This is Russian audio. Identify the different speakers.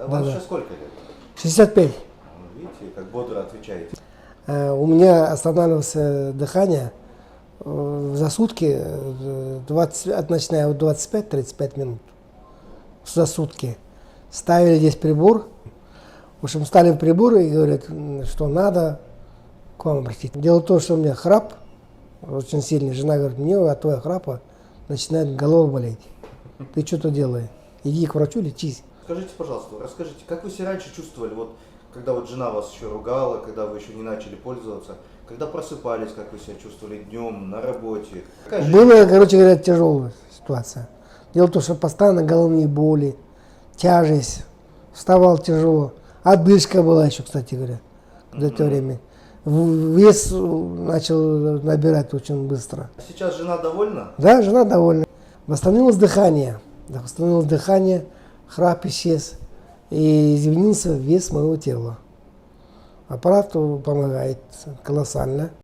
Speaker 1: Вам сейчас сколько лет?
Speaker 2: 65.
Speaker 1: Видите, как бодро отвечаете.
Speaker 2: У меня останавливалось дыхание за сутки, начиная от 25-35 минут. За сутки. Ставили здесь прибор. В общем, ставили прибор и говорят, что надо к вам обратиться. Дело в том, что у меня храп очень сильный. Жена говорит, мне от твоего храпа начинает голова болеть. Ты что-то делай. Иди к врачу, лечись.
Speaker 1: Скажите, пожалуйста, расскажите, как вы себя раньше чувствовали, вот, когда вот жена вас еще ругала, когда вы еще не начали пользоваться, когда просыпались, как вы себя чувствовали днем, на работе? Какая жизнь?
Speaker 2: Была, короче говоря, тяжелая ситуация. Дело в том, что постоянно головные боли, тяжесть, вставал тяжело. Одышка была еще, кстати говоря, в это время. Вес начал набирать очень быстро.
Speaker 1: А сейчас жена довольна?
Speaker 2: Да, жена довольна. Восстановилось дыхание. Храп исчез. И изменился вес моего тела. Аппарат помогает колоссально.